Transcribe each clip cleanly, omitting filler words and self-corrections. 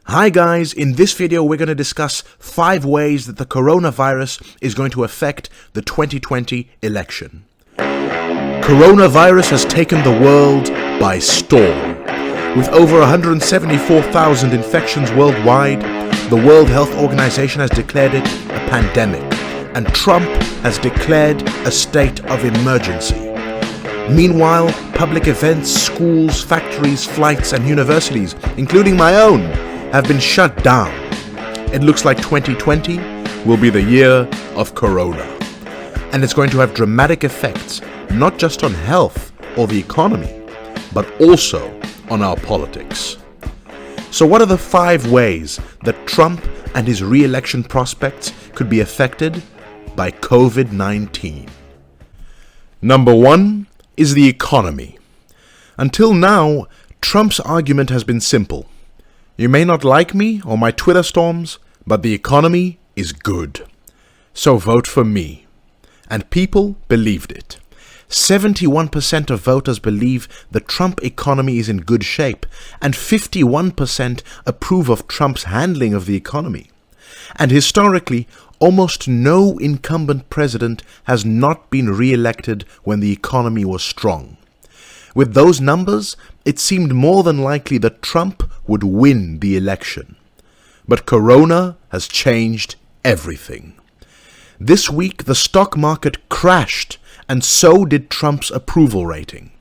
Hi guys, in this video we're going to discuss 5 ways that the coronavirus is going to affect the 2020 election. Coronavirus has taken the world by storm. With over 174,000 infections worldwide, the World Health Organization has declared it a pandemic, and Trump has declared a state of emergency. Meanwhile, public events, schools, factories, flights, and universities, including my own, have been shut down. It looks like 2020 will be the year of Corona. And it's going to have dramatic effects, not just on health or the economy, but also on our politics. So what are the 5 ways that Trump and his re-election prospects could be affected by COVID-19? Number 1 is the economy. Until now, Trump's argument has been simple. You may not like me or my Twitter storms, but the economy is good. So vote for me. And people believed it. 71% of voters believe the Trump economy is in good shape, and 51% approve of Trump's handling of the economy. And historically, almost no incumbent president has not been re-elected when the economy was strong. With those numbers, it seemed more than likely that Trump would win the election. But Corona has changed everything. This week, the stock market crashed, and so did Trump's approval rating.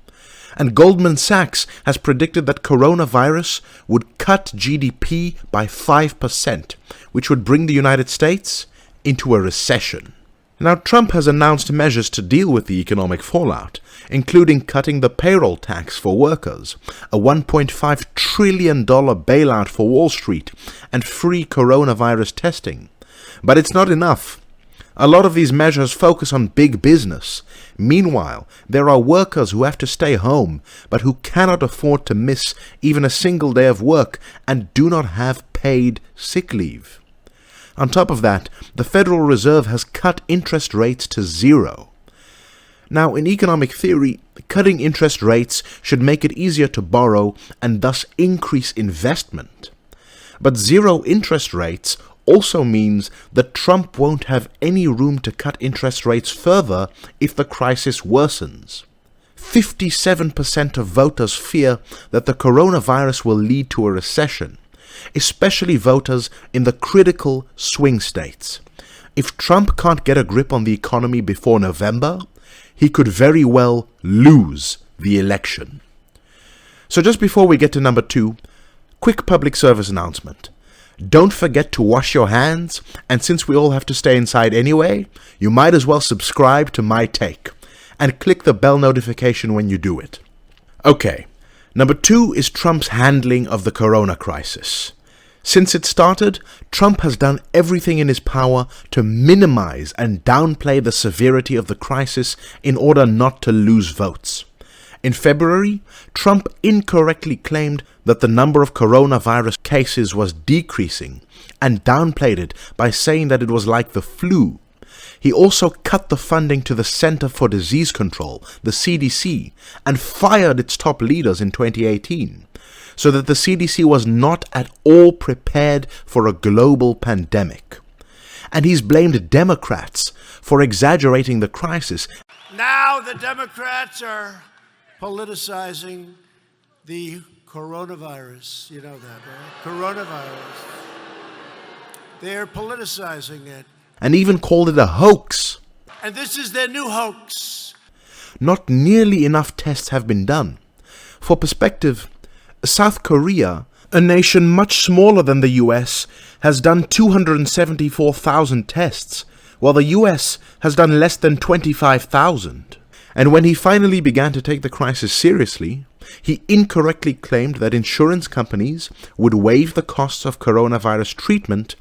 And Goldman Sachs has predicted that coronavirus would cut GDP by 5%, which would bring the United States into a recession. Now, Trump has announced measures to deal with the economic fallout, including cutting the payroll tax for workers, a $1.5 trillion bailout for Wall Street, and free coronavirus testing. But it's not enough. A lot of these measures focus on big business. Meanwhile, there are workers who have to stay home, but who cannot afford to miss even a single day of work and do not have paid sick leave. On top of that, the Federal Reserve has cut interest rates to 0. Now, in economic theory, cutting interest rates should make it easier to borrow and thus increase investment. But 0 interest rates also means that Trump won't have any room to cut interest rates further if the crisis worsens. 57% of voters fear that the coronavirus will lead to a recession, especially voters in the critical swing states. If Trump can't get a grip on the economy before November, he could very well lose the election. So just before we get to number 2, quick public service announcement. Don't forget to wash your hands, and since we all have to stay inside anyway, you might as well subscribe to My Take, and click the bell notification when you do it. Okay. Number 2 is Trump's handling of the corona crisis. Since it started, Trump has done everything in his power to minimize and downplay the severity of the crisis in order not to lose votes. In February, Trump incorrectly claimed that the number of coronavirus cases was decreasing and downplayed it by saying that it was like the flu. He also cut the funding to the Center for Disease Control, the CDC, and fired its top leaders in 2018, so that the CDC was not at all prepared for a global pandemic. And he's blamed Democrats for exaggerating the crisis. Now the Democrats are politicizing the coronavirus. You know that, right? Coronavirus. They're politicizing it. And even called it a hoax. And this is their new hoax. Not nearly enough tests have been done. For perspective, South Korea, a nation much smaller than the US, has done 274,000 tests, while the US has done less than 25,000. And when he finally began to take the crisis seriously, he incorrectly claimed that insurance companies would waive the costs of coronavirus treatment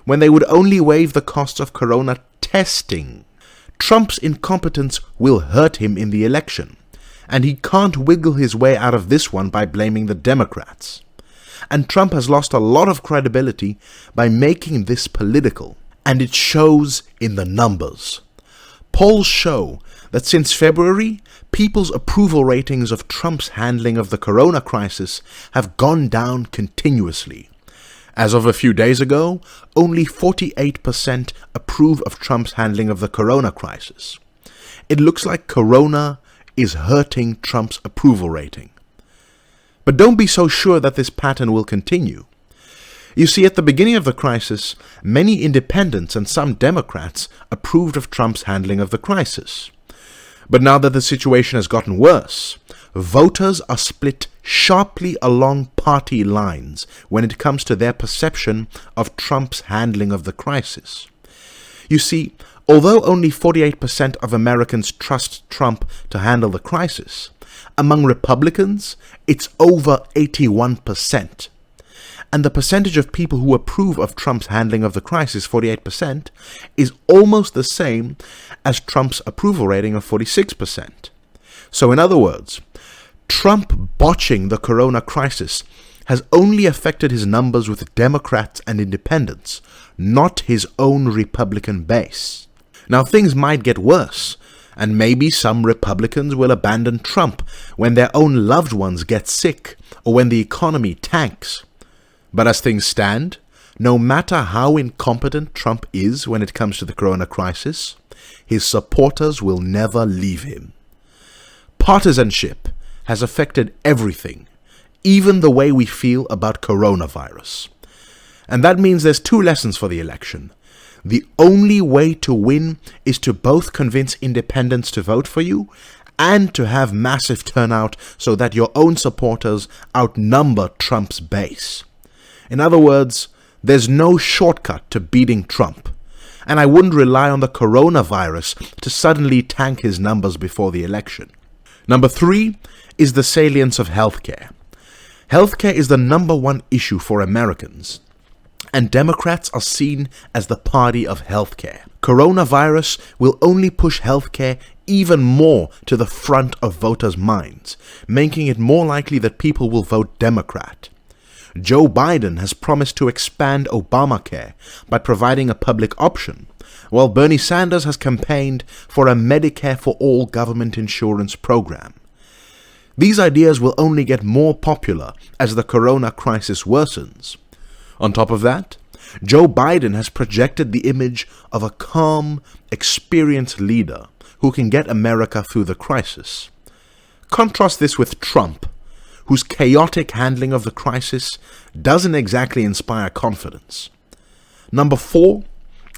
when they would only waive the costs of corona testing. Trump's incompetence will hurt him in the election, and he can't wiggle his way out of this one by blaming the Democrats. And Trump has lost a lot of credibility by making this political, and it shows in the numbers. Polls show that since February, people's approval ratings of Trump's handling of the corona crisis have gone down continuously. As of a few days ago, only 48% approve of Trump's handling of the corona crisis. It looks like corona is hurting Trump's approval rating. But don't be so sure that this pattern will continue. You see, at the beginning of the crisis, many independents and some Democrats approved of Trump's handling of the crisis. But now that the situation has gotten worse, voters are split sharply along party lines when it comes to their perception of Trump's handling of the crisis. You see, although only 48% of Americans trust Trump to handle the crisis, among Republicans, it's over 81%. And the percentage of people who approve of Trump's handling of the crisis, 48%, is almost the same as Trump's approval rating of 46%. So in other words, Trump botching the corona crisis has only affected his numbers with Democrats and independents, not his own Republican base. Now things might get worse, and maybe some Republicans will abandon Trump when their own loved ones get sick or when the economy tanks. But as things stand, no matter how incompetent Trump is when it comes to the corona crisis, his supporters will never leave him. Partisanship has affected everything, even the way we feel about coronavirus. And that means there's two lessons for the election. The only way to win is to both convince independents to vote for you and to have massive turnout so that your own supporters outnumber Trump's base. In other words, there's no shortcut to beating Trump, and I wouldn't rely on the coronavirus to suddenly tank his numbers before the election. Number 3 is the salience of healthcare. Healthcare is the number one issue for Americans, and Democrats are seen as the party of healthcare. Coronavirus will only push healthcare even more to the front of voters' minds, making it more likely that people will vote Democrat. Joe Biden has promised to expand Obamacare by providing a public option, while Bernie Sanders has campaigned for a Medicare for All government insurance program. These ideas will only get more popular as the corona crisis worsens. On top of that, Joe Biden has projected the image of a calm, experienced leader who can get America through the crisis. Contrast this with Trump, whose chaotic handling of the crisis doesn't exactly inspire confidence. Number 4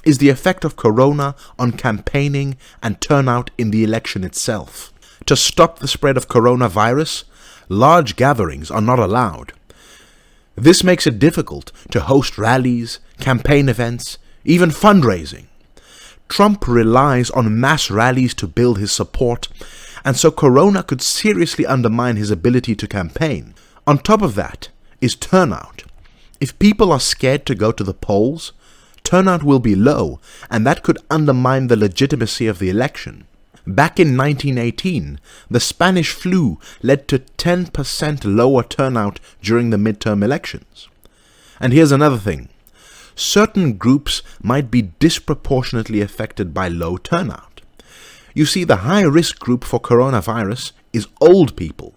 is the effect of corona on campaigning and turnout in the election itself. To stop the spread of coronavirus, large gatherings are not allowed. This makes it difficult to host rallies, campaign events, even fundraising. Trump relies on mass rallies to build his support, and so corona could seriously undermine his ability to campaign. On top of that is turnout. If people are scared to go to the polls, turnout will be low, and that could undermine the legitimacy of the election. Back in 1918, the Spanish flu led to 10% lower turnout during the midterm elections. And here's another thing. Certain groups might be disproportionately affected by low turnout. You see, the high-risk group for coronavirus is old people.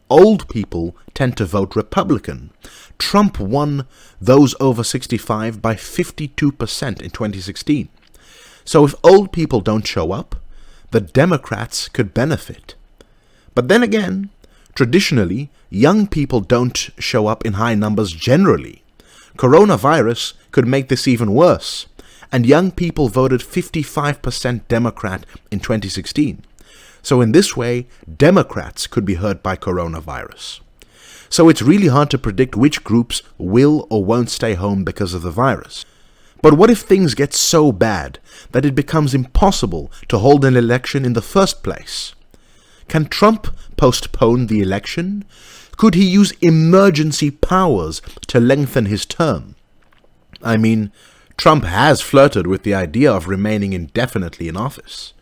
Old people tend to vote Republican. Trump won those over 65 by 52% in 2016. So if old people don't show up, the Democrats could benefit. But then again, traditionally, young people don't show up in high numbers generally. Coronavirus could make this even worse, and young people voted 55% Democrat in 2016. So in this way, Democrats could be hurt by coronavirus. So it's really hard to predict which groups will or won't stay home because of the virus. But what if things get so bad that it becomes impossible to hold an election in the first place? Can Trump postpone the election? Could he use emergency powers to lengthen his term? I mean, Trump has flirted with the idea of remaining indefinitely in office.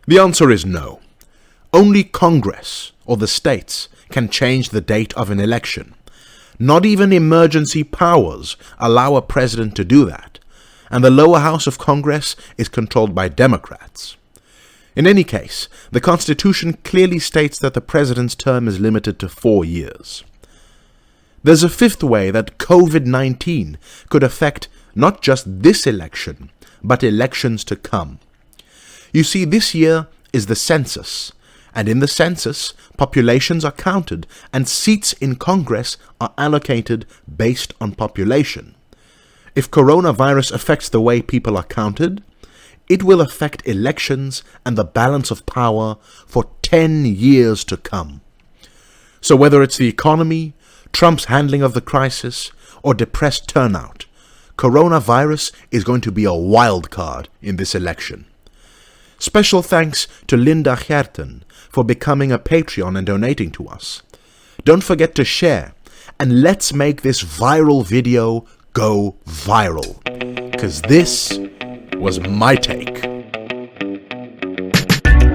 The answer is no. Only Congress or the states can change the date of an election. Not even emergency powers allow a president to do that, and the lower house of Congress is controlled by Democrats. In any case, the Constitution clearly states that the president's term is limited to 4 years. There's a fifth way that COVID-19 could affect not just this election, but elections to come. You see, this year is the census, and in the census, populations are counted and seats in Congress are allocated based on population. If coronavirus affects the way people are counted, it will affect elections and the balance of power for 10 years to come. So whether it's the economy, Trump's handling of the crisis, or depressed turnout, coronavirus is going to be a wild card in this election. Special thanks to Linda Gerten for becoming a Patreon and donating to us. Don't forget to share, and let's make this viral video go viral, 'cause this was my take.